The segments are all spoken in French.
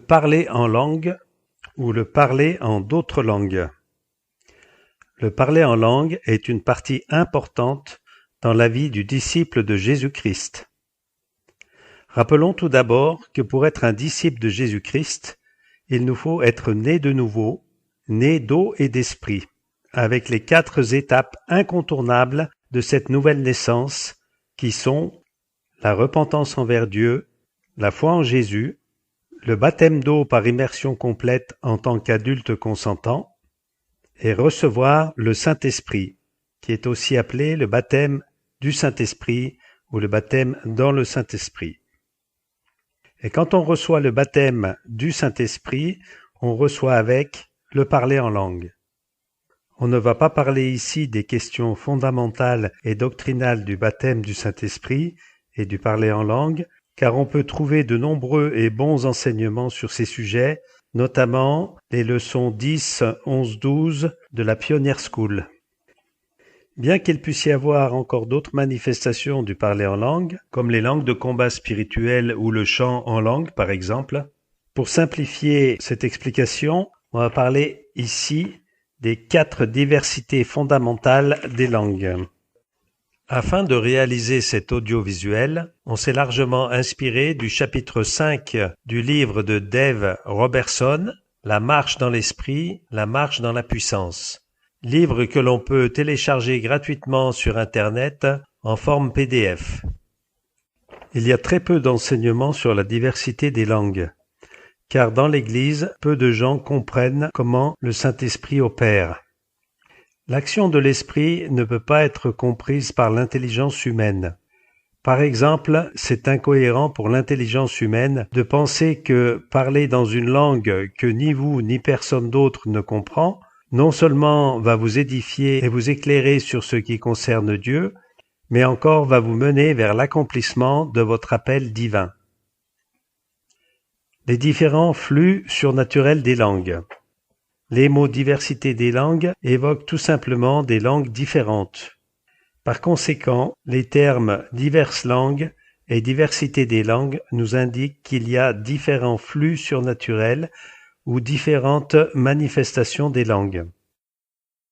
parler en langue ou le parler en d'autres langues. Le parler en langue est une partie importante dans la vie du disciple de Jésus-Christ. Rappelons tout d'abord que pour être un disciple de Jésus-Christ, il nous faut être né de nouveau, né d'eau et d'esprit, avec les 4 étapes incontournables de cette nouvelle naissance qui sont la repentance envers Dieu, la foi en Jésus, le baptême d'eau par immersion complète en tant qu'adulte consentant, et recevoir le Saint-Esprit, qui est aussi appelé le baptême du Saint-Esprit ou le baptême dans le Saint-Esprit. Et quand on reçoit le baptême du Saint-Esprit, on reçoit avec le parler en langue. On ne va pas parler ici des questions fondamentales et doctrinales du baptême du Saint-Esprit et du parler en langue, car on peut trouver de nombreux et bons enseignements sur ces sujets, notamment les leçons 10, 11, 12 de la Pioneer School. Bien qu'il puisse y avoir encore d'autres manifestations du parler en langue, comme les langues de combat spirituel ou le chant en langue par exemple, pour simplifier cette explication, on va parler ici des 4 diversités fondamentales des langues. Afin de réaliser cet audiovisuel, on s'est largement inspiré du chapitre 5 du livre de Dave Robertson, La marche dans l'esprit, la marche dans la puissance, livre que l'on peut télécharger gratuitement sur Internet en forme PDF. Il y a très peu d'enseignements sur la diversité des langues, car dans l'Église, peu de gens comprennent comment le Saint-Esprit opère. L'action de l'esprit ne peut pas être comprise par l'intelligence humaine. Par exemple, c'est incohérent pour l'intelligence humaine de penser que parler dans une langue que ni vous ni personne d'autre ne comprend, non seulement va vous édifier et vous éclairer sur ce qui concerne Dieu, mais encore va vous mener vers l'accomplissement de votre appel divin. Les différents flux surnaturels des langues. Les mots diversité des langues évoquent tout simplement des langues différentes. Par conséquent, les termes diverses langues et diversité des langues nous indiquent qu'il y a différents flux surnaturels ou différentes manifestations des langues.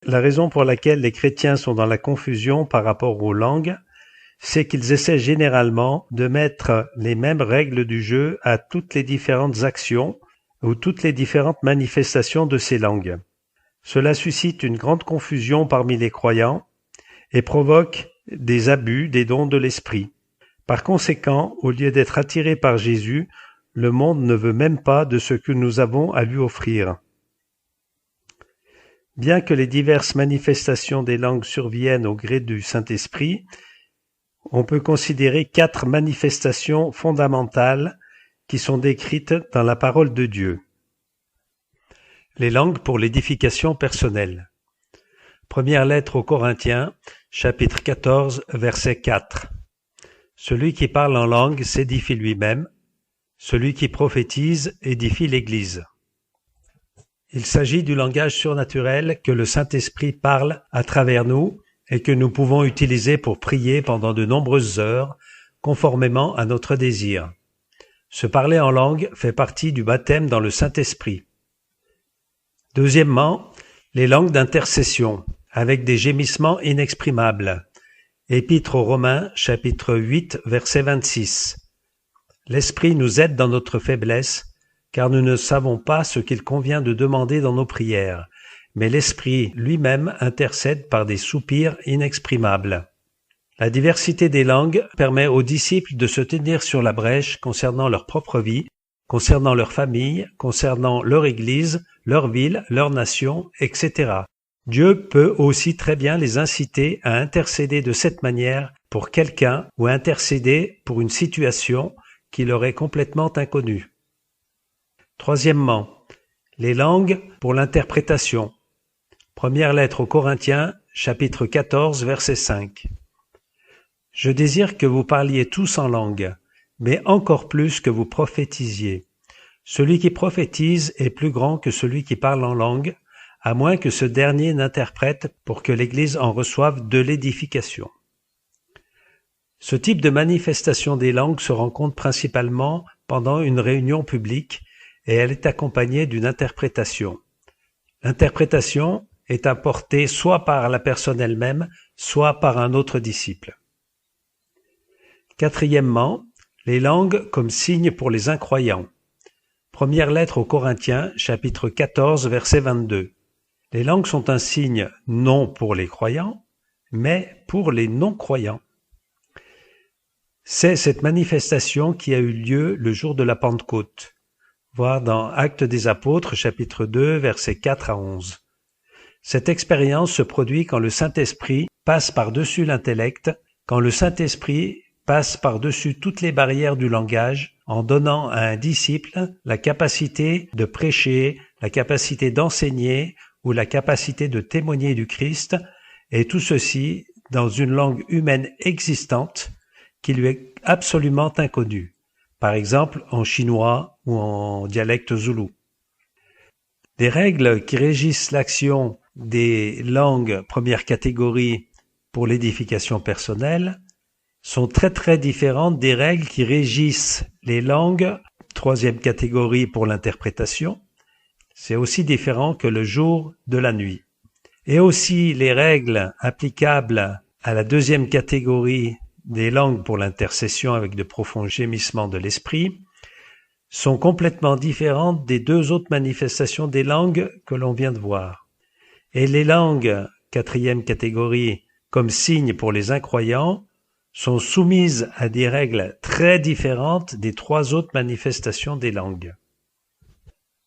La raison pour laquelle les chrétiens sont dans la confusion par rapport aux langues, c'est qu'ils essaient généralement de mettre les mêmes règles du jeu à toutes les différentes actions ou toutes les différentes manifestations de ces langues. Cela suscite une grande confusion parmi les croyants et provoque des abus des dons de l'esprit. Par conséquent, au lieu d'être attiré par Jésus, le monde ne veut même pas de ce que nous avons à lui offrir. Bien que les diverses manifestations des langues surviennent au gré du Saint-Esprit, on peut considérer 4 manifestations fondamentales qui sont décrites dans la parole de Dieu. Les langues pour l'édification personnelle. Première lettre aux Corinthiens, chapitre 14, verset 4. Celui qui parle en langue s'édifie lui-même, celui qui prophétise édifie l'Église. Il s'agit du langage surnaturel que le Saint-Esprit parle à travers nous et que nous pouvons utiliser pour prier pendant de nombreuses heures, conformément à notre désir. Se parler en langue fait partie du baptême dans le Saint-Esprit. Deuxièmement, les langues d'intercession, avec des gémissements inexprimables. Épître aux Romains, chapitre 8, verset 26. L'Esprit nous aide dans notre faiblesse, car nous ne savons pas ce qu'il convient de demander dans nos prières, mais l'Esprit lui-même intercède par des soupirs inexprimables. La diversité des langues permet aux disciples de se tenir sur la brèche concernant leur propre vie, concernant leur famille, concernant leur Église, leur ville, leur nation, etc. Dieu peut aussi très bien les inciter à intercéder de cette manière pour quelqu'un ou intercéder pour une situation qui leur est complètement inconnue. Troisièmement, les langues pour l'interprétation. Première lettre aux Corinthiens, chapitre 14, verset 5. Je désire que vous parliez tous en langue, mais encore plus que vous prophétisiez. Celui qui prophétise est plus grand que celui qui parle en langue, à moins que ce dernier n'interprète pour que l'Église en reçoive de l'édification. Ce type de manifestation des langues se rencontre principalement pendant une réunion publique et elle est accompagnée d'une interprétation. L'interprétation est apportée soit par la personne elle-même, soit par un autre disciple. Quatrièmement, les langues comme signe pour les incroyants. Première lettre aux Corinthiens, chapitre 14, verset 22. Les langues sont un signe non pour les croyants, mais pour les non-croyants. C'est cette manifestation qui a eu lieu le jour de la Pentecôte, voir dans Actes des Apôtres, chapitre 2, versets 4 à 11. Cette expérience se produit quand le Saint-Esprit passe par-dessus l'intellect, quand le Saint-Esprit passe par-dessus toutes les barrières du langage, en donnant à un disciple la capacité de prêcher, la capacité d'enseigner ou la capacité de témoigner du Christ, et tout ceci dans une langue humaine existante qui lui est absolument inconnue, par exemple en chinois ou en dialecte zoulou. Des règles qui régissent l'action des langues première catégorie pour l'édification personnelle sont très différentes des règles qui régissent les langues troisième catégorie pour l'interprétation. C'est aussi différent que le jour de la nuit. Et aussi les règles applicables à la deuxième catégorie des langues pour l'intercession avec de profonds gémissements de l'esprit sont complètement différentes des deux autres manifestations des langues que l'on vient de voir. Et les langues quatrième catégorie comme signe pour les incroyants sont soumises à des règles très différentes des trois autres manifestations des langues.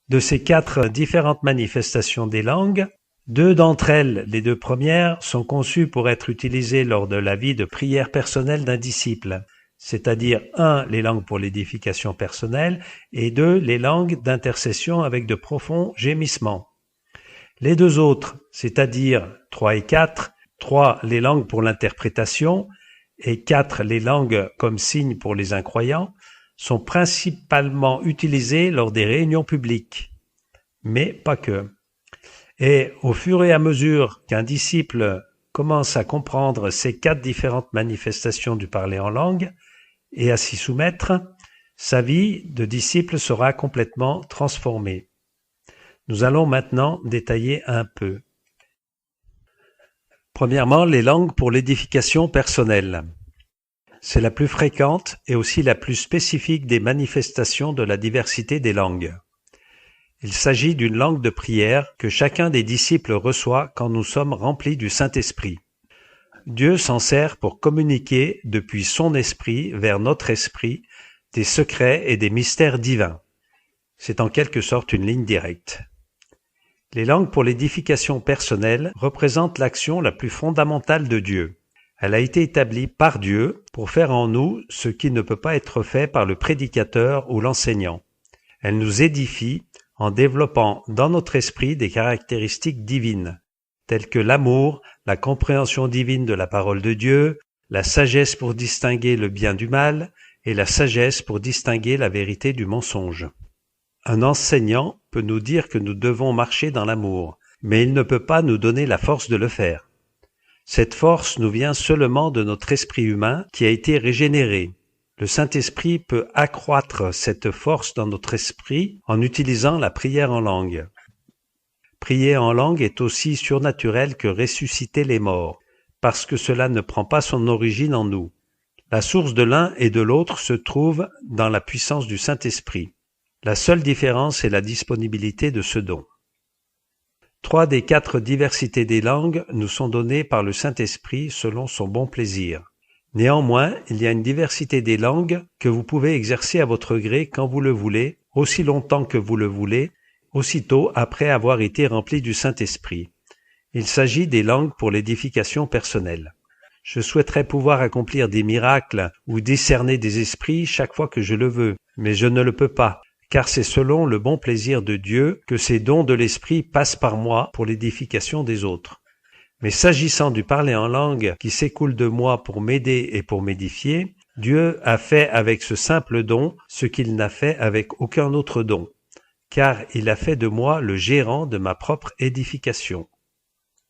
De ces quatre différentes manifestations des langues, deux d'entre elles, les deux premières, sont conçues pour être utilisées lors de la vie de prière personnelle d'un disciple, c'est-à-dire 1. Les langues pour l'édification personnelle et 2. Les langues d'intercession avec de profonds gémissements. Les deux autres, c'est-à-dire 3 et 4, 3. Les langues pour l'interprétation et 4. Les langues comme signe pour les incroyants, sont principalement utilisées lors des réunions publiques, mais pas que. Et au fur et à mesure qu'un disciple commence à comprendre ces quatre différentes manifestations du parler en langue et à s'y soumettre, sa vie de disciple sera complètement transformée. Nous allons maintenant détailler un peu. Premièrement, les langues pour l'édification personnelle. C'est la plus fréquente et aussi la plus spécifique des manifestations de la diversité des langues. Il s'agit d'une langue de prière que chacun des disciples reçoit quand nous sommes remplis du Saint-Esprit. Dieu s'en sert pour communiquer depuis son esprit vers notre esprit des secrets et des mystères divins. C'est en quelque sorte une ligne directe. Les langues pour l'édification personnelle représentent l'action la plus fondamentale de Dieu. Elle a été établie par Dieu pour faire en nous ce qui ne peut pas être fait par le prédicateur ou l'enseignant. Elle nous édifie en développant dans notre esprit des caractéristiques divines, telles que l'amour, la compréhension divine de la parole de Dieu, la sagesse pour distinguer le bien du mal et la sagesse pour distinguer la vérité du mensonge. Un enseignant peut nous dire que nous devons marcher dans l'amour, mais il ne peut pas nous donner la force de le faire. Cette force nous vient seulement de notre esprit humain qui a été régénéré. Le Saint-Esprit peut accroître cette force dans notre esprit en utilisant la prière en langue. Prier en langue est aussi surnaturel que ressusciter les morts, parce que cela ne prend pas son origine en nous. La source de l'un et de l'autre se trouve dans la puissance du Saint-Esprit. La seule différence est la disponibilité de ce don. 3 des 4 diversités des langues nous sont données par le Saint-Esprit selon son bon plaisir. Néanmoins, il y a une diversité des langues que vous pouvez exercer à votre gré quand vous le voulez, aussi longtemps que vous le voulez, aussitôt après avoir été rempli du Saint-Esprit. Il s'agit des langues pour l'édification personnelle. Je souhaiterais pouvoir accomplir des miracles ou discerner des esprits chaque fois que je le veux, mais je ne le peux pas, car c'est selon le bon plaisir de Dieu que ces dons de l'Esprit passent par moi pour l'édification des autres. Mais s'agissant du parler en langue qui s'écoule de moi pour m'aider et pour m'édifier, Dieu a fait avec ce simple don ce qu'il n'a fait avec aucun autre don, car il a fait de moi le gérant de ma propre édification.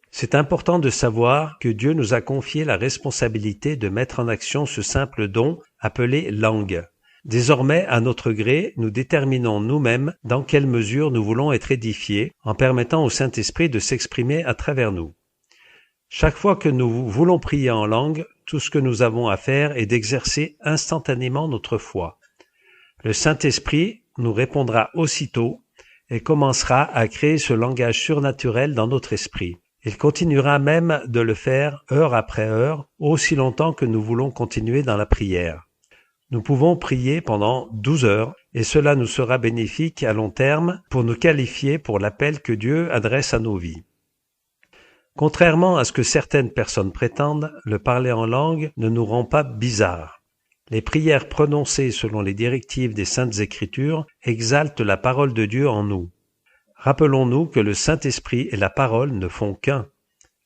C'est important de savoir que Dieu nous a confié la responsabilité de mettre en action ce simple don appelé langue. Désormais, à notre gré, nous déterminons nous-mêmes dans quelle mesure nous voulons être édifiés, en permettant au Saint-Esprit de s'exprimer à travers nous. Chaque fois que nous voulons prier en langue, tout ce que nous avons à faire est d'exercer instantanément notre foi. Le Saint-Esprit nous répondra aussitôt et commencera à créer ce langage surnaturel dans notre esprit. Il continuera même de le faire heure après heure, aussi longtemps que nous voulons continuer dans la prière. Nous pouvons prier pendant 12 heures et cela nous sera bénéfique à long terme pour nous qualifier pour l'appel que Dieu adresse à nos vies. Contrairement à ce que certaines personnes prétendent, le parler en langue ne nous rend pas bizarres. Les prières prononcées selon les directives des Saintes Écritures exaltent la parole de Dieu en nous. Rappelons-nous que le Saint-Esprit et la parole ne font qu'un.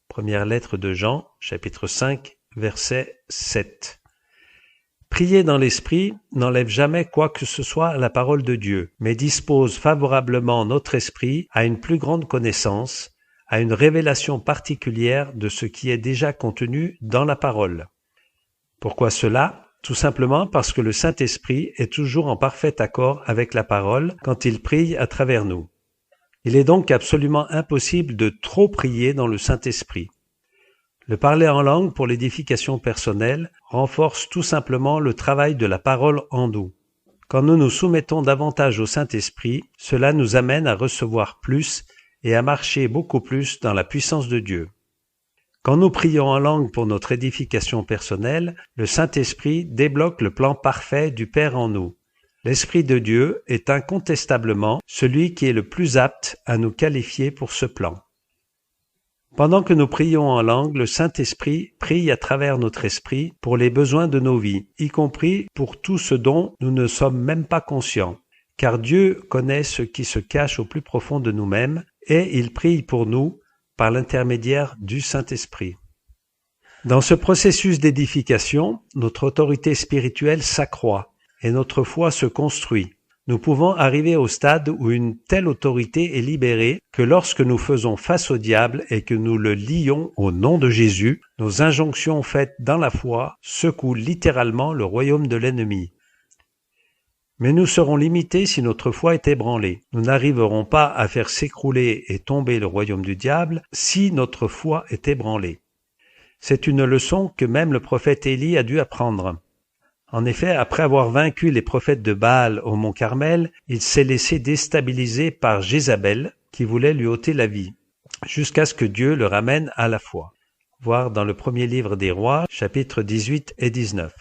Première lettre de Jean, chapitre 5, verset 7. Prier dans l'esprit n'enlève jamais quoi que ce soit à la parole de Dieu, mais dispose favorablement notre esprit à une plus grande connaissance, à une révélation particulière de ce qui est déjà contenu dans la parole. Pourquoi cela ? Tout simplement parce que le Saint-Esprit est toujours en parfait accord avec la parole quand il prie à travers nous. Il est donc absolument impossible de trop prier dans le Saint-Esprit. Le parler en langue pour l'édification personnelle renforce tout simplement le travail de la parole en nous. Quand nous nous soumettons davantage au Saint-Esprit, cela nous amène à recevoir plus et à marcher beaucoup plus dans la puissance de Dieu. Quand nous prions en langue pour notre édification personnelle, le Saint-Esprit débloque le plan parfait du Père en nous. L'Esprit de Dieu est incontestablement celui qui est le plus apte à nous qualifier pour ce plan. Pendant que nous prions en langue, le Saint-Esprit prie à travers notre esprit pour les besoins de nos vies, y compris pour tout ce dont nous ne sommes même pas conscients, car Dieu connaît ce qui se cache au plus profond de nous-mêmes et il prie pour nous par l'intermédiaire du Saint-Esprit. Dans ce processus d'édification, notre autorité spirituelle s'accroît et notre foi se construit. Nous pouvons arriver au stade où une telle autorité est libérée que lorsque nous faisons face au diable et que nous le lions au nom de Jésus, nos injonctions faites dans la foi secouent littéralement le royaume de l'ennemi. Mais nous serons limités si notre foi est ébranlée. Nous n'arriverons pas à faire s'écrouler et tomber le royaume du diable si notre foi est ébranlée. C'est une leçon que même le prophète Élie a dû apprendre. En effet, après avoir vaincu les prophètes de Baal au mont Carmel, il s'est laissé déstabiliser par Jézabel, qui voulait lui ôter la vie, jusqu'à ce que Dieu le ramène à la foi. Voir dans le premier livre des Rois, chapitres 18 et 19.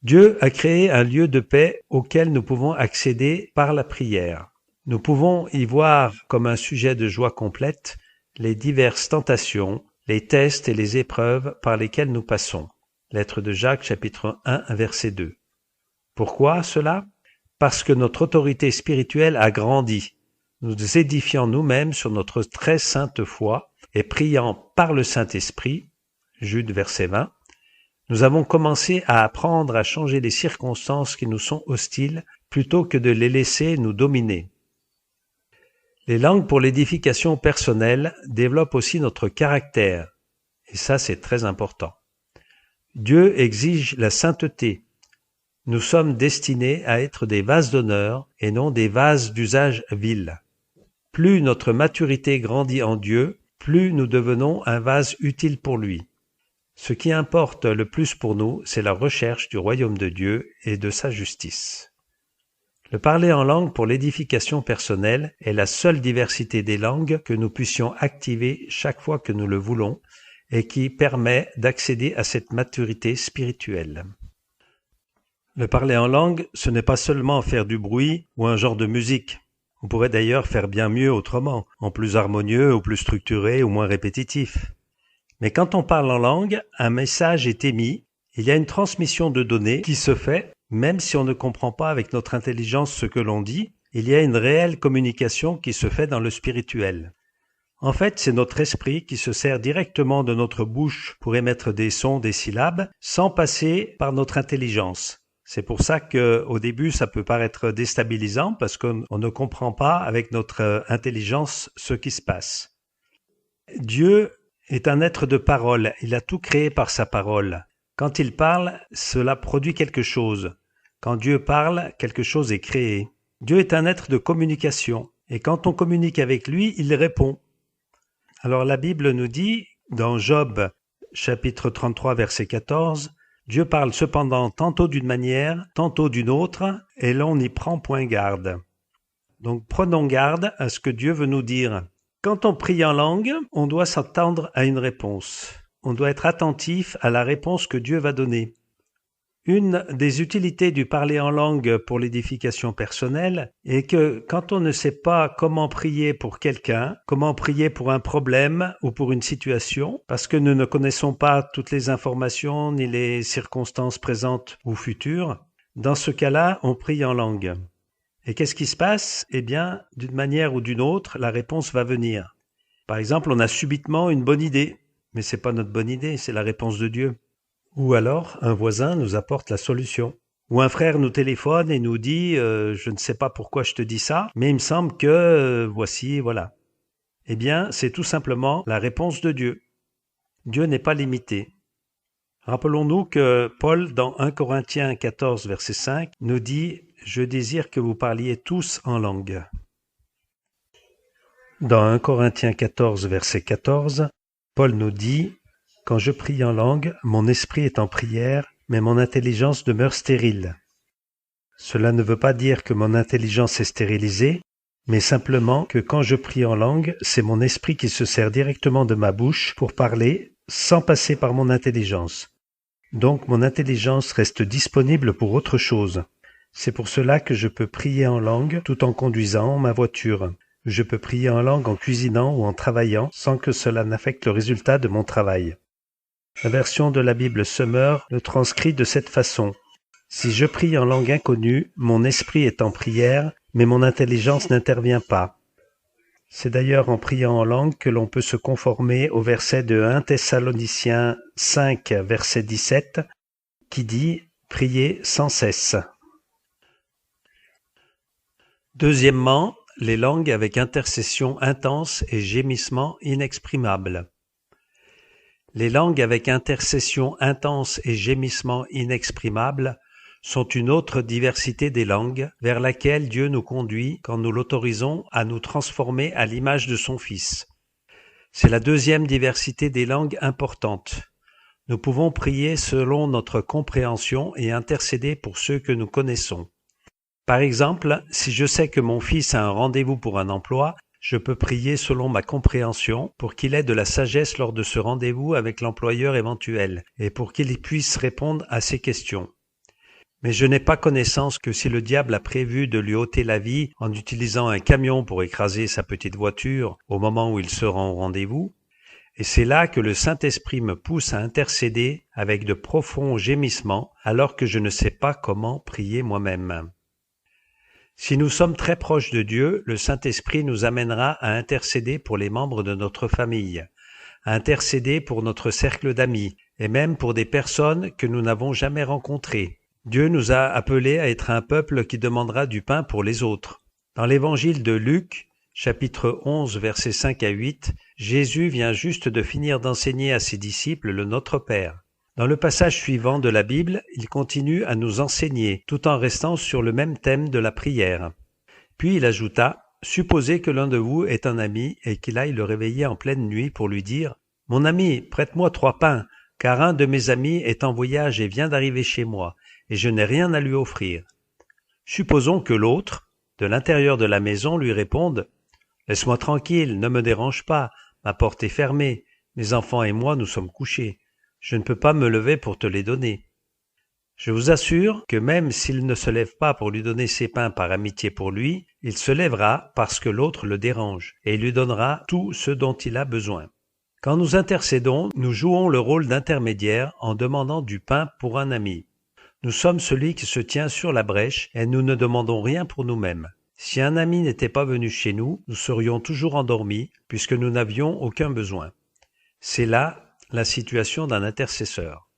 Dieu a créé un lieu de paix auquel nous pouvons accéder par la prière. Nous pouvons y voir comme un sujet de joie complète les diverses tentations, les tests et les épreuves par lesquelles nous passons. Lettre de Jacques, chapitre 1, verset 2. Pourquoi cela ? Parce que notre autorité spirituelle a grandi, nous édifiant nous-mêmes sur notre très sainte foi et priant par le Saint-Esprit, Jude, verset 20, nous avons commencé à apprendre à changer les circonstances qui nous sont hostiles plutôt que de les laisser nous dominer. Les langues pour l'édification personnelle développent aussi notre caractère, et ça c'est très important. Dieu exige la sainteté. Nous sommes destinés à être des vases d'honneur et non des vases d'usage vil. Plus notre maturité grandit en Dieu, plus nous devenons un vase utile pour lui. Ce qui importe le plus pour nous, c'est la recherche du royaume de Dieu et de sa justice. Le parler en langue pour l'édification personnelle est la seule diversité des langues que nous puissions activer chaque fois que nous le voulons et qui permet d'accéder à cette maturité spirituelle. Le parler en langue, ce n'est pas seulement faire du bruit ou un genre de musique. On pourrait d'ailleurs faire bien mieux autrement, en plus harmonieux ou plus structuré ou moins répétitif. Mais quand on parle en langue, un message est émis, il y a une transmission de données qui se fait, même si on ne comprend pas avec notre intelligence ce que l'on dit, il y a une réelle communication qui se fait dans le spirituel. En fait, c'est notre esprit qui se sert directement de notre bouche pour émettre des sons, des syllabes, sans passer par notre intelligence. C'est pour ça qu'au début, ça peut paraître déstabilisant parce qu'on ne comprend pas avec notre intelligence ce qui se passe. Dieu est un être de parole, il a tout créé par sa parole. Quand il parle, cela produit quelque chose. Quand Dieu parle, quelque chose est créé. Dieu est un être de communication, et quand on communique avec lui, il répond. Alors la Bible nous dit, dans Job, chapitre 33, verset 14, « Dieu parle cependant tantôt d'une manière, tantôt d'une autre, et l'on n'y prend point garde. » Donc prenons garde à ce que Dieu veut nous dire. Quand on prie en langue, on doit s'attendre à une réponse. On doit être attentif à la réponse que Dieu va donner. Une des utilités du parler en langue pour l'édification personnelle est que quand on ne sait pas comment prier pour quelqu'un, comment prier pour un problème ou pour une situation, parce que nous ne connaissons pas toutes les informations ni les circonstances présentes ou futures, dans ce cas-là, on prie en langue. Et qu'est-ce qui se passe? Eh bien, d'une manière ou d'une autre, la réponse va venir. Par exemple, on a subitement une bonne idée, mais c'est pas notre bonne idée, c'est la réponse de Dieu. Ou alors, un voisin nous apporte la solution. Ou un frère nous téléphone et nous dit « je ne sais pas pourquoi je te dis ça, mais il me semble que voici, voilà ». Eh bien, c'est tout simplement la réponse de Dieu. Dieu n'est pas limité. Rappelons-nous que Paul, dans 1 Corinthiens 14, verset 5, nous dit « Je désire que vous parliez tous en langue ». Dans 1 Corinthiens 14, verset 14, Paul nous dit « Quand je prie en langue, mon esprit est en prière, mais mon intelligence demeure stérile. » Cela ne veut pas dire que mon intelligence est stérilisée, mais simplement que quand je prie en langue, c'est mon esprit qui se sert directement de ma bouche pour parler sans passer par mon intelligence. Donc mon intelligence reste disponible pour autre chose. C'est pour cela que je peux prier en langue tout en conduisant ma voiture. Je peux prier en langue en cuisinant ou en travaillant sans que cela n'affecte le résultat de mon travail. La version de la Bible Summer le transcrit de cette façon. Si je prie en langue inconnue, mon esprit est en prière, mais mon intelligence n'intervient pas. C'est d'ailleurs en priant en langue que l'on peut se conformer au verset de 1 Thessaloniciens 5, verset 17, qui dit « Priez sans cesse ». Deuxièmement, les langues avec intercession intense et gémissement inexprimable. Les langues avec intercession intense et gémissement inexprimable sont une autre diversité des langues vers laquelle Dieu nous conduit quand nous l'autorisons à nous transformer à l'image de son Fils. C'est la deuxième diversité des langues importantes. Nous pouvons prier selon notre compréhension et intercéder pour ceux que nous connaissons. Par exemple, si je sais que mon fils a un rendez-vous pour un emploi, je peux prier selon ma compréhension pour qu'il ait de la sagesse lors de ce rendez-vous avec l'employeur éventuel et pour qu'il puisse répondre à ses questions. Mais je n'ai pas connaissance que si le diable a prévu de lui ôter la vie en utilisant un camion pour écraser sa petite voiture au moment où il se rend au rendez-vous, et c'est là que le Saint-Esprit me pousse à intercéder avec de profonds gémissements alors que je ne sais pas comment prier moi-même. Si nous sommes très proches de Dieu, le Saint-Esprit nous amènera à intercéder pour les membres de notre famille, à intercéder pour notre cercle d'amis, et même pour des personnes que nous n'avons jamais rencontrées. Dieu nous a appelés à être un peuple qui demandera du pain pour les autres. Dans l'évangile de Luc, chapitre 11, versets 5 à 8, Jésus vient juste de finir d'enseigner à ses disciples le Notre Père. Dans le passage suivant de la Bible, il continue à nous enseigner, tout en restant sur le même thème de la prière. Puis il ajouta, « Supposez que l'un de vous est un ami et qu'il aille le réveiller en pleine nuit pour lui dire « Mon ami, prête-moi 3 pains, car un de mes amis est en voyage et vient d'arriver chez moi, et je n'ai rien à lui offrir. » Supposons que l'autre, de l'intérieur de la maison, lui réponde « Laisse-moi tranquille, ne me dérange pas, ma porte est fermée, mes enfants et moi nous sommes couchés. Je ne peux pas me lever pour te les donner. » Je vous assure que même s'il ne se lève pas pour lui donner ses pains par amitié pour lui, il se lèvera parce que l'autre le dérange et il lui donnera tout ce dont il a besoin. Quand nous intercédons, nous jouons le rôle d'intermédiaire en demandant du pain pour un ami. Nous sommes celui qui se tient sur la brèche et nous ne demandons rien pour nous-mêmes. Si un ami n'était pas venu chez nous, nous serions toujours endormis puisque nous n'avions aucun besoin. C'est là la situation d'un intercesseur.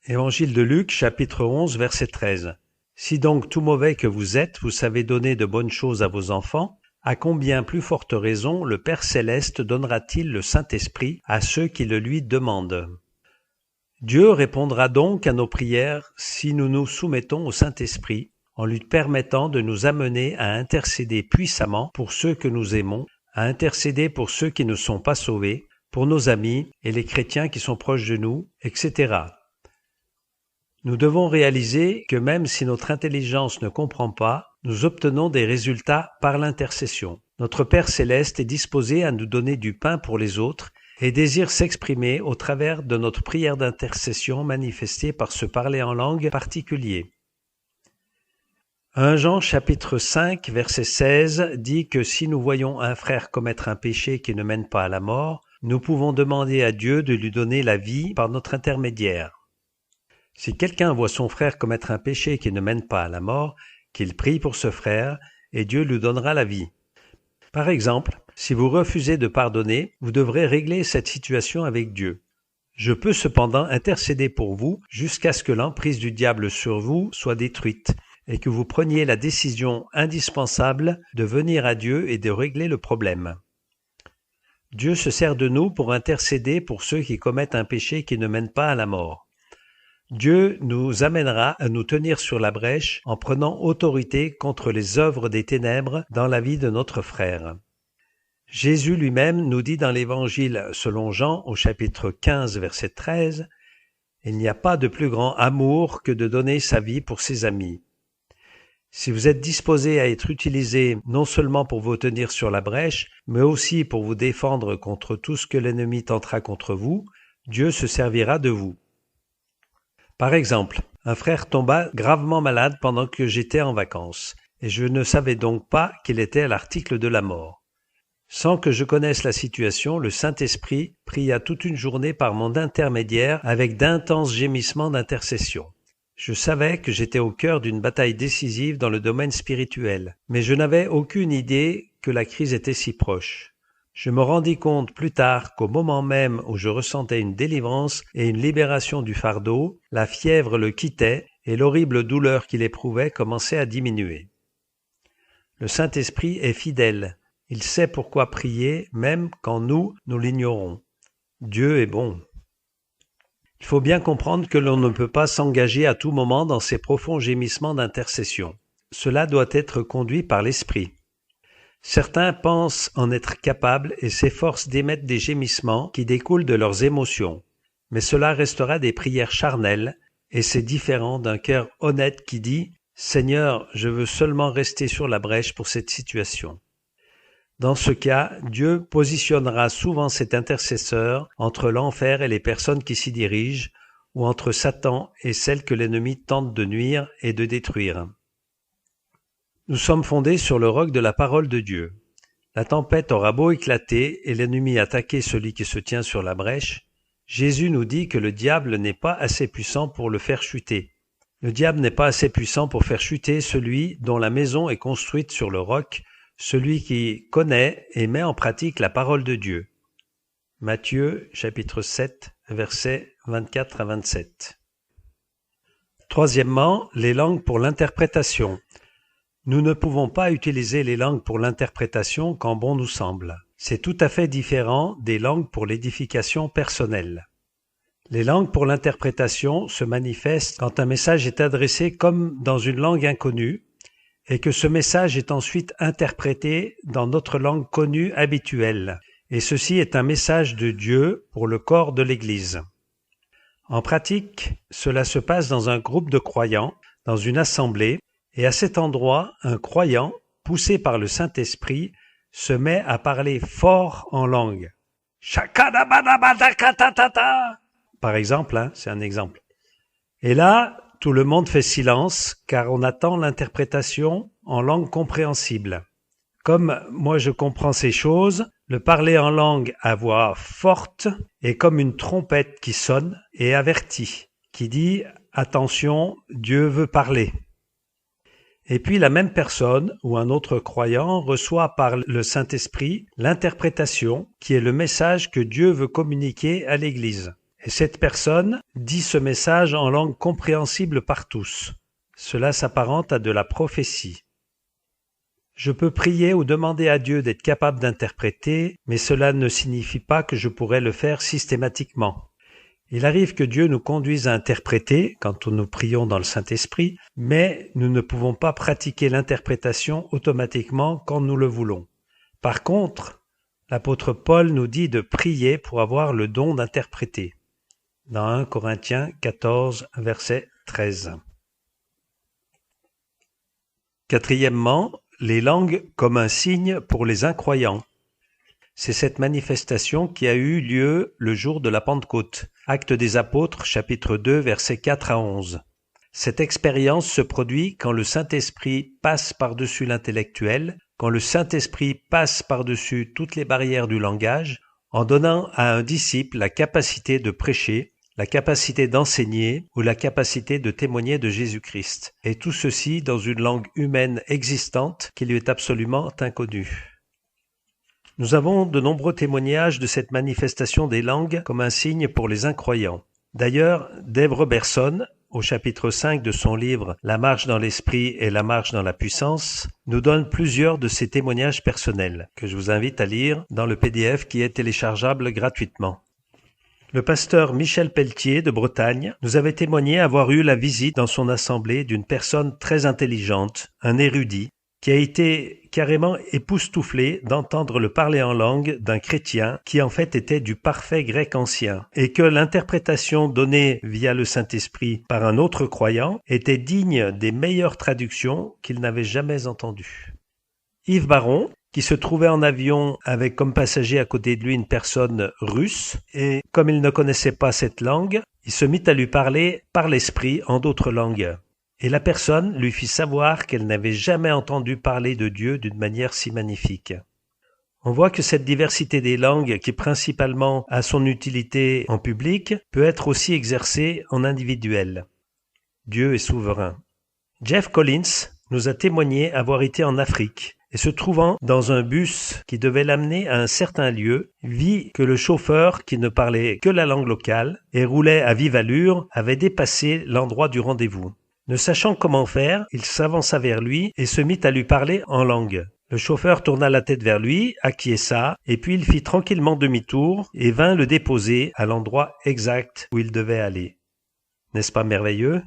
Évangile de Luc, chapitre 11, verset 13. « Si donc tout mauvais que vous êtes, vous savez donner de bonnes choses à vos enfants, à combien plus forte raison le Père céleste donnera-t-il le Saint-Esprit à ceux qui le lui demandent ?» Dieu répondra donc à nos prières si nous nous soumettons au Saint-Esprit, en lui permettant de nous amener à intercéder puissamment pour ceux que nous aimons, à intercéder pour ceux qui ne sont pas sauvés, pour nos amis et les chrétiens qui sont proches de nous, etc. Nous devons réaliser que même si notre intelligence ne comprend pas, nous obtenons des résultats par l'intercession. Notre Père céleste est disposé à nous donner du pain pour les autres et désire s'exprimer au travers de notre prière d'intercession manifestée par ce parler en langue particulier. 1 Jean chapitre 5 verset 16 dit que si nous voyons un frère commettre un péché qui ne mène pas à la mort, nous pouvons demander à Dieu de lui donner la vie par notre intermédiaire. Si quelqu'un voit son frère commettre un péché qui ne mène pas à la mort, qu'il prie pour ce frère et Dieu lui donnera la vie. Par exemple, si vous refusez de pardonner, vous devrez régler cette situation avec Dieu. Je peux cependant intercéder pour vous jusqu'à ce que l'emprise du diable sur vous soit détruite et que vous preniez la décision indispensable de venir à Dieu et de régler le problème. Dieu se sert de nous pour intercéder pour ceux qui commettent un péché qui ne mène pas à la mort. Dieu nous amènera à nous tenir sur la brèche en prenant autorité contre les œuvres des ténèbres dans la vie de notre frère. Jésus lui-même nous dit dans l'Évangile selon Jean au chapitre 15 verset 13 « Il n'y a pas de plus grand amour que de donner sa vie pour ses amis ». Si vous êtes disposé à être utilisé non seulement pour vous tenir sur la brèche, mais aussi pour vous défendre contre tout ce que l'ennemi tentera contre vous, Dieu se servira de vous. Par exemple, un frère tomba gravement malade pendant que j'étais en vacances, et je ne savais donc pas qu'il était à l'article de la mort. Sans que je connaisse la situation, le Saint-Esprit pria toute une journée par mon intermédiaire avec d'intenses gémissements d'intercession. Je savais que j'étais au cœur d'une bataille décisive dans le domaine spirituel, mais je n'avais aucune idée que la crise était si proche. Je me rendis compte plus tard qu'au moment même où je ressentais une délivrance et une libération du fardeau, la fièvre le quittait et l'horrible douleur qu'il éprouvait commençait à diminuer. Le Saint-Esprit est fidèle. Il sait pourquoi prier, même quand nous l'ignorons. Dieu est bon. Il faut bien comprendre que l'on ne peut pas s'engager à tout moment dans ces profonds gémissements d'intercession. Cela doit être conduit par l'Esprit. Certains pensent en être capables et s'efforcent d'émettre des gémissements qui découlent de leurs émotions. Mais cela restera des prières charnelles et c'est différent d'un cœur honnête qui dit « Seigneur, je veux seulement rester sur la brèche pour cette situation ». Dans ce cas, Dieu positionnera souvent cet intercesseur entre l'enfer et les personnes qui s'y dirigent, ou entre Satan et celles que l'ennemi tente de nuire et de détruire. Nous sommes fondés sur le roc de la parole de Dieu. La tempête aura beau éclater et l'ennemi attaquer celui qui se tient sur la brèche, Jésus nous dit que le diable n'est pas assez puissant pour le faire chuter. Le diable n'est pas assez puissant pour faire chuter celui dont la maison est construite sur le roc, celui qui connaît et met en pratique la parole de Dieu. Matthieu, chapitre 7, versets 24 à 27. Troisièmement, les langues pour l'interprétation. Nous ne pouvons pas utiliser les langues pour l'interprétation quand bon nous semble. C'est tout à fait différent des langues pour l'édification personnelle. Les langues pour l'interprétation se manifestent quand un message est adressé comme dans une langue inconnue, et que ce message est ensuite interprété dans notre langue connue habituelle, et ceci est un message de Dieu pour le corps de l'Église. En pratique, cela se passe dans un groupe de croyants, dans une assemblée, et à cet endroit, un croyant, poussé par le Saint-Esprit, se met à parler fort en langue. Par exemple, c'est un exemple. Et là, tout le monde fait silence, car on attend l'interprétation en langue compréhensible. Comme moi je comprends ces choses, le parler en langue à voix forte est comme une trompette qui sonne et avertit, qui dit « Attention, Dieu veut parler ». Et puis la même personne ou un autre croyant reçoit par le Saint-Esprit l'interprétation qui est le message que Dieu veut communiquer à l'Église. Et cette personne dit ce message en langue compréhensible par tous. Cela s'apparente à de la prophétie. Je peux prier ou demander à Dieu d'être capable d'interpréter, mais cela ne signifie pas que je pourrais le faire systématiquement. Il arrive que Dieu nous conduise à interpréter quand nous prions dans le Saint-Esprit, mais nous ne pouvons pas pratiquer l'interprétation automatiquement quand nous le voulons. Par contre, l'apôtre Paul nous dit de prier pour avoir le don d'interpréter. Dans 1 Corinthiens 14, verset 13. Quatrièmement, les langues comme un signe pour les incroyants. C'est cette manifestation qui a eu lieu le jour de la Pentecôte. Actes des Apôtres, chapitre 2, versets 4 à 11. Cette expérience se produit quand le Saint-Esprit passe par-dessus l'intellectuel, quand le Saint-Esprit passe par-dessus toutes les barrières du langage, en donnant à un disciple la capacité de prêcher, la capacité d'enseigner ou la capacité de témoigner de Jésus-Christ. Et tout ceci dans une langue humaine existante qui lui est absolument inconnue. Nous avons de nombreux témoignages de cette manifestation des langues comme un signe pour les incroyants. D'ailleurs, Dave Robertson, au chapitre 5 de son livre « La marche dans l'esprit et la marche dans la puissance », nous donne plusieurs de ces témoignages personnels, que je vous invite à lire dans le PDF qui est téléchargeable gratuitement. Le pasteur Michel Pelletier de Bretagne nous avait témoigné avoir eu la visite dans son assemblée d'une personne très intelligente, un érudit, qui a été carrément époustouflé d'entendre le parler en langue d'un chrétien qui en fait était du parfait grec ancien, et que l'interprétation donnée via le Saint-Esprit par un autre croyant était digne des meilleures traductions qu'il n'avait jamais entendues. Yves Baron, qui se trouvait en avion avec comme passager à côté de lui une personne russe, et comme il ne connaissait pas cette langue, il se mit à lui parler par l'esprit en d'autres langues. Et la personne lui fit savoir qu'elle n'avait jamais entendu parler de Dieu d'une manière si magnifique. On voit que cette diversité des langues, qui principalement a son utilité en public, peut être aussi exercée en individuel. Dieu est souverain. Jeff Collins nous a témoigné avoir été en Afrique et se trouvant dans un bus qui devait l'amener à un certain lieu, vit que le chauffeur, qui ne parlait que la langue locale et roulait à vive allure, avait dépassé l'endroit du rendez-vous. Ne sachant comment faire, il s'avança vers lui et se mit à lui parler en langue. Le chauffeur tourna la tête vers lui, acquiesça, et puis il fit tranquillement demi-tour et vint le déposer à l'endroit exact où il devait aller. N'est-ce pas merveilleux?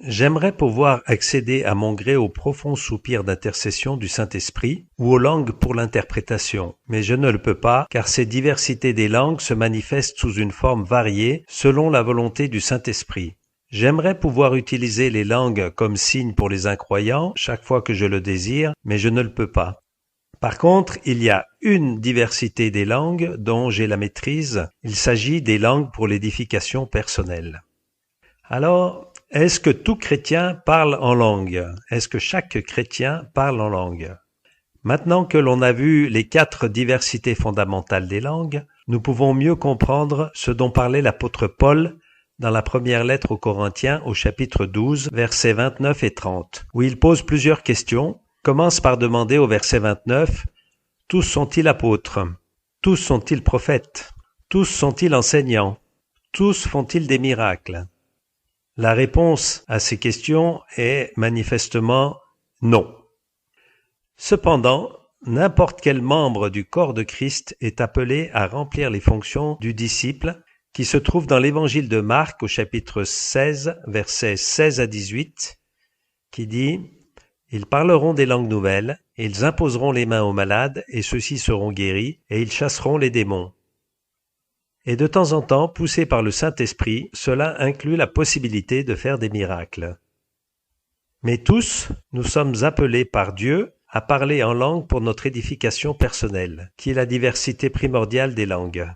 J'aimerais pouvoir accéder à mon gré au profond soupir d'intercession du Saint-Esprit ou aux langues pour l'interprétation, mais je ne le peux pas car ces diversités des langues se manifestent sous une forme variée selon la volonté du Saint-Esprit. J'aimerais pouvoir utiliser les langues comme signe pour les incroyants chaque fois que je le désire, mais je ne le peux pas. Par contre, il y a une diversité des langues dont j'ai la maîtrise. Il s'agit des langues pour l'édification personnelle. Alors, est-ce que tout chrétien parle en langue? Est-ce que chaque chrétien parle en langue? Maintenant que l'on a vu les 4 diversités fondamentales des langues, nous pouvons mieux comprendre ce dont parlait l'apôtre Paul dans la première lettre aux Corinthiens au chapitre 12, versets 29 et 30, où il pose plusieurs questions, commence par demander au verset 29 « Tous sont-ils apôtres? Tous sont-ils prophètes? Tous sont-ils enseignants? Tous font-ils des miracles ?» La réponse à ces questions est manifestement non. Cependant, n'importe quel membre du corps de Christ est appelé à remplir les fonctions du disciple qui se trouve dans l'évangile de Marc au chapitre 16, versets 16 à 18, qui dit « Ils parleront des langues nouvelles, et ils imposeront les mains aux malades, et ceux-ci seront guéris, et ils chasseront les démons. » Et de temps en temps, poussé par le Saint-Esprit, cela inclut la possibilité de faire des miracles. Mais tous, nous sommes appelés par Dieu à parler en langue pour notre édification personnelle, qui est la diversité primordiale des langues.